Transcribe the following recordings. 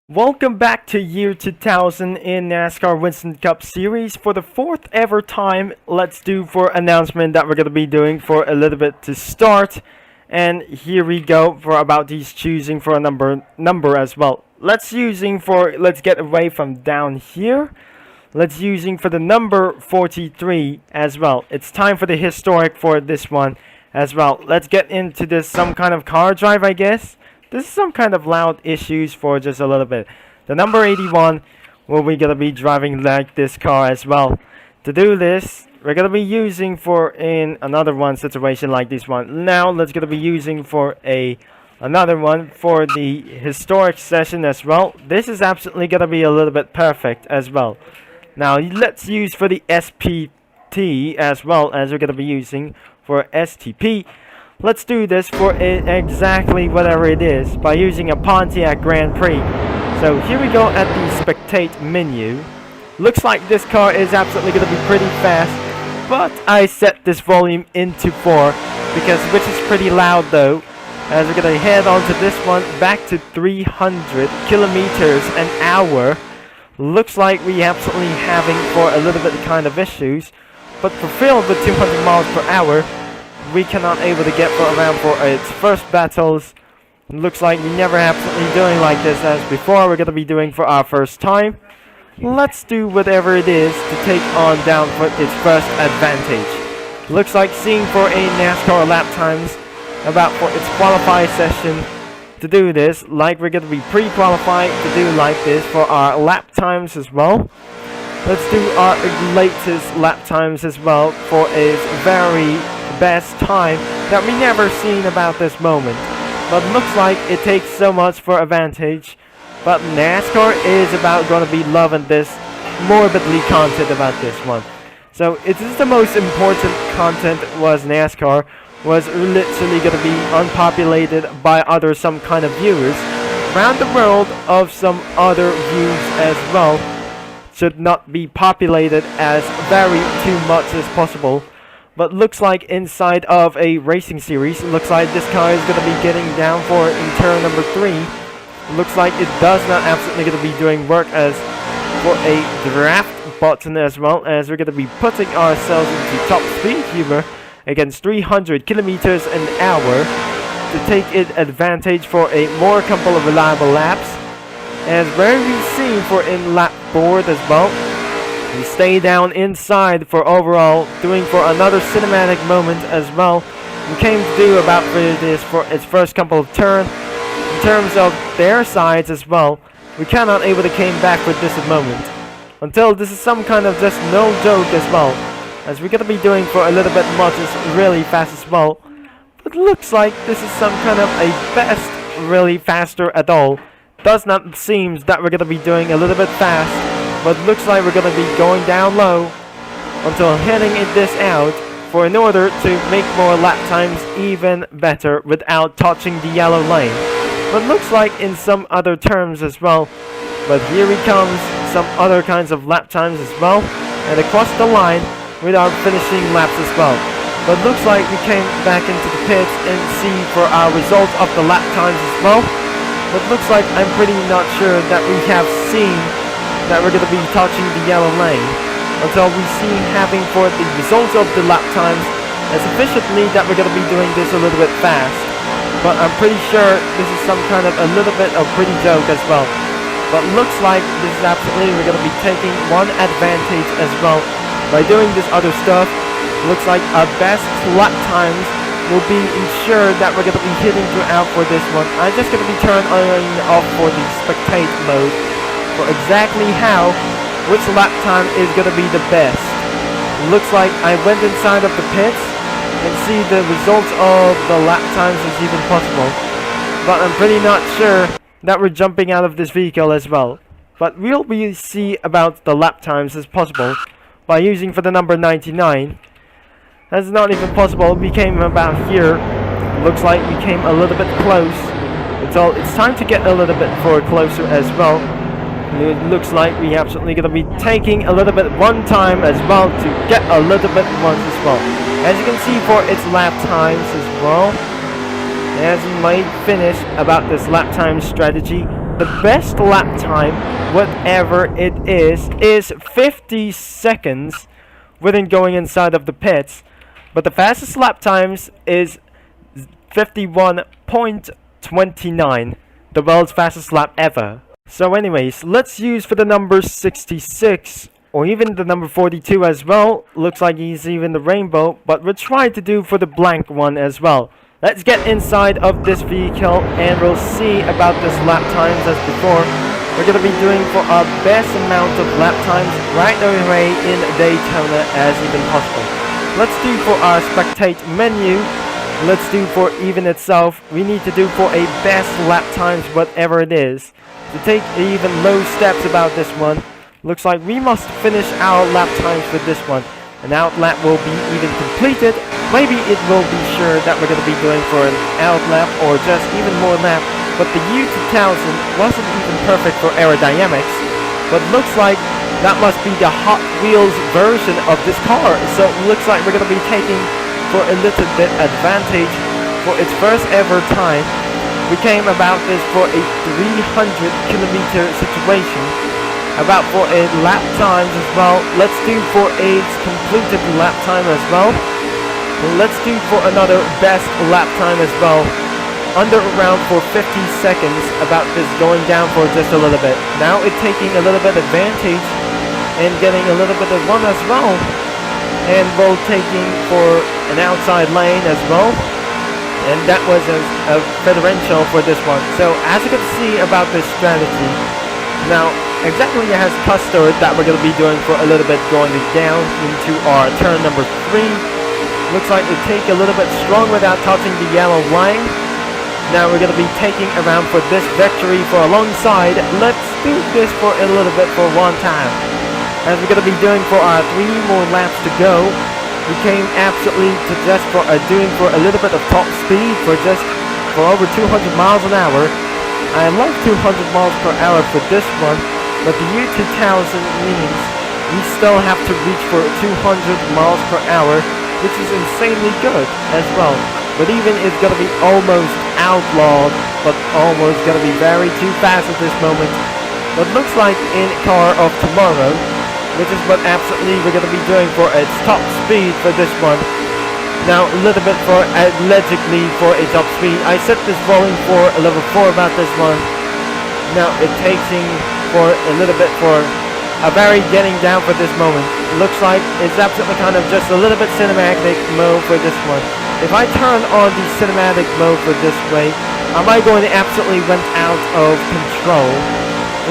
Welcome back to year 2000 in NASCAR Winston Cup Series. For the fourth ever time, let's do for announcement that we're going to be doing for a little bit to start. And here we go for about these choosing for a number as well. Let's get away from down here. Let's using for the number 43 as well. It's time for the historic for this one as well. Let's get into this some kind of car drive, I guess. This is some kind of loud issues for just a little bit. The number 81, well, we're going to be driving like this car as well. To do this, we're going to be using for in another one situation like this one. Now, let's going to be using for another one for the historic session as well. This is absolutely going to be a little bit perfect as well. Now, let's use for the SPT as well as we're going to be using for STP. Let's do this for exactly whatever it is by using a Pontiac Grand Prix. So here we go at the spectate menu. Looks like this car is absolutely going to be pretty fast, but I set this volume into 4 which is pretty loud though. As we're going to head on to this one back to 300 kilometers an hour. Looks like we absolutely having for a little bit kind of issues, but fulfilled with 200 miles per hour. We cannot able to get around for its first battles. Looks like we never absolutely doing like this as before. We're going to be doing for our first time. Let's do whatever it is to take on down for its first advantage. Looks like seeing for a NASCAR lap times about for its qualify session. To do this, like we're going to be pre-qualified to do like this for our lap times as well. Let's do our latest lap times as well for its very best time that we never seen about this moment. But looks like it takes so much for advantage. But NASCAR is about going to be loving this morbidly content about this one. So it is the most important content was NASCAR was literally going to be unpopulated by other some kind of viewers around the world of some other views as well. Should not be populated as very too much as possible. But looks like inside of a racing series, looks like this car is going to be getting down for in turn number 3. Looks like it does not absolutely going to be doing work as for a draft button as well, as we're going to be putting ourselves into top speed humor against 300 kilometers an hour to take it advantage for a more couple of reliable laps. As where we've seen for in lap board as well. We stay down inside for overall, doing for another cinematic moment as well. We came to do about for this for its first couple of turns. In terms of their sides as well, we cannot able to came back with this moment. Until this is some kind of just no joke as well. As we're going to be doing for a little bit much is really fast as well. But looks like this is some kind of a best really faster at all. Does not seem that we're going to be doing a little bit fast. But looks like we're going to be going down low until heading this out for in order to make more lap times even better without touching the yellow lane. But looks like in some other terms as well. But here he comes, some other kinds of lap times as well. And across the line with our finishing laps as well. But looks like we came back into the pits and see for our results of the lap times as well. But looks like I'm pretty not sure that we have seen that we're going to be touching the yellow lane until we see having for the results of the lap times as efficiently that we're going to be doing this a little bit fast. But I'm pretty sure this is some kind of a little bit of pretty joke as well. But looks like this is absolutely we're going to be taking one advantage as well by doing this other stuff. Looks like our best lap times will be ensured that we're going to be hitting throughout for this one. I'm just going to be turned on and off for the spectate mode. For exactly which lap time is going to be the best. Looks like I went inside of the pits and see the results of the lap times is even possible. But I'm pretty not sure that we're jumping out of this vehicle as well. But we'll see about the lap times as possible by using for the number 99. That's not even possible. We came about here. Looks like we came a little bit close. Until it's time to get a little bit closer as well. It looks like we absolutely going to be taking a little bit one time as well to get a little bit once as well. As you can see for its lap times as well. As you might finish about this lap time strategy. the best lap time, whatever it is 50 seconds within going inside of the pits. But the fastest lap times is 51.29, the world's fastest lap ever. So anyways, let's use for the number 66, or even the number 42 as well. Looks like he's even the rainbow, but we'll try to do for the blank one as well. Let's get inside of this vehicle and we'll see about this lap times as before. We're going to be doing for our best amount of lap times right away in Daytona as even possible. Let's do for our spectate menu. Let's do for even itself. We need to do for a best lap times whatever it is. To take even low steps about this one. Looks like we must finish our lap times for this one. An out lap will be even completed. Maybe it will be sure that we're going to be doing for an out lap or just even more lap. But the U2000 wasn't even perfect for aerodynamics. But looks like that must be the Hot Wheels version of this car. So it looks like we're going to be taking for a little bit advantage for its first ever time. We came about this for a 300-kilometer situation. About for a lap times as well. Let's do for a completed lap time as well. Let's do for another best lap time as well. Under around for 50 seconds about this going down for just a little bit. Now it's taking a little bit advantage and getting a little bit of one as well. And both taking for an outside lane as well. And that was a differential for this one. So as you can see about this strategy. Now exactly it has custard that we're going to be doing for a little bit going down into our turn number 3. Looks like we take a little bit strong without touching the yellow line. Now we're going to be taking around for this victory for a long side. Let's do this for a little bit for one time. As we're going to be doing for our 3 more laps to go. We came absolutely to just for doing for a little bit of top speed for just for over 200 miles an hour. I love 200 miles per hour for this one, but the U2000 means we still have to reach for 200 miles per hour, which is insanely good as well. But even it's going to be almost outlawed, but almost going to be very too fast at this moment. But looks like in car of tomorrow, which is what absolutely we're going to be doing for its top speed for this one. Now a little bit for allegedly for a top speed. I set this volume for a level 4 about this one. Now it takes for a little bit for a very getting down for this moment. It looks like it's absolutely kind of just a little bit cinematic mode for this one. If I turn on the cinematic mode for this way, am I going to absolutely run out of control?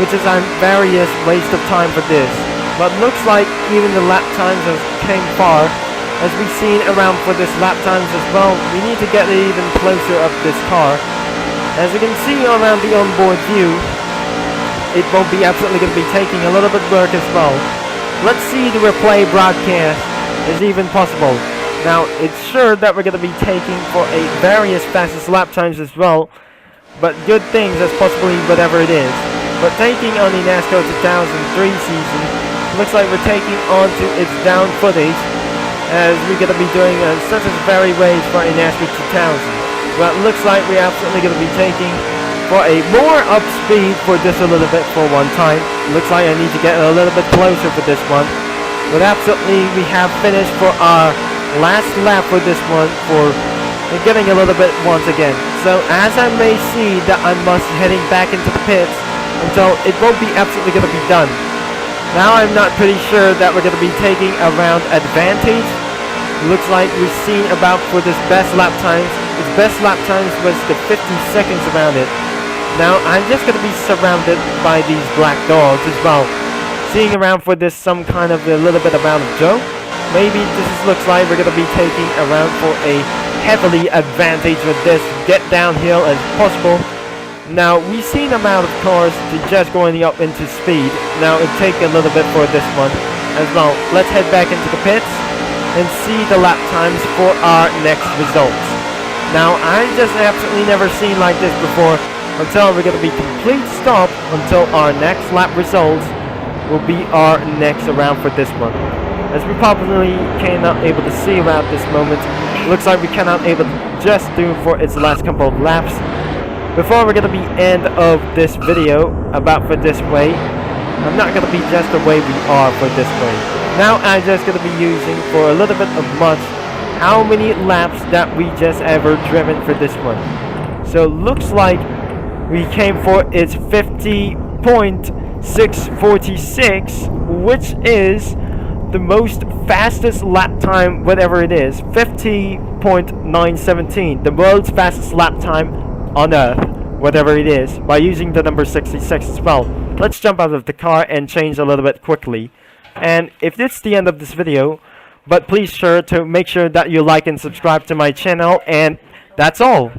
Which is a various waste of time for this. But looks like even the lap times has came far. As we've seen around for this lap times as well, we need to get even closer of this car. As you can see around the onboard view, it won't be absolutely going to be taking a little bit work as well. Let's see the replay broadcast is even possible. Now, it's sure that we're going to be taking for a various fastest lap times as well, but good things as possibly whatever it is. But taking on the NASCAR 2003 season, looks like we're taking onto its down footage, as we're going to be doing such as very ways for a NASCAR 2000. But looks like we're absolutely going to be taking for a more up speed for just a little bit for one time. Looks like I need to get a little bit closer for this one. But absolutely we have finished for our last lap for this one for getting a little bit once again. So as I may see that I must heading back into the pits until it won't be absolutely going to be done. Now I'm not pretty sure that we're going to be taking around advantage. Looks like we've seen about for this best lap times. Its best lap times was the 50 seconds around it. Now I'm just going to be surrounded by these black dogs as well. Seeing around for this some kind of a little bit amount of joke. Maybe this looks like we're going to be taking around for a heavily advantage with this. Get downhill as possible. Now, we've seen amount of cars to just going up into speed. Now, it'll take a little bit for this one as well. Let's head back into the pits and see the lap times for our next results. Now, I just absolutely never seen like this before until we're going to be complete stop until our next lap results will be our next round for this one. As we probably cannot able to see around this moment, looks like we cannot able to just do for its last couple of laps. before we're gonna be end of this video about for this way, I'm not gonna be just the way we are for this way. Now I'm just gonna be using for a little bit of much how many laps that we just ever driven for this one. So looks like we came for it's 50.646, which is the most fastest lap time, whatever it is, 50.917, the world's fastest lap time on Earth, whatever it is, by using the number 66 as well. Let's jump out of the car and change a little bit quickly. And if it's the end of this video, but please sure to make sure that you like and subscribe to my channel, and that's all.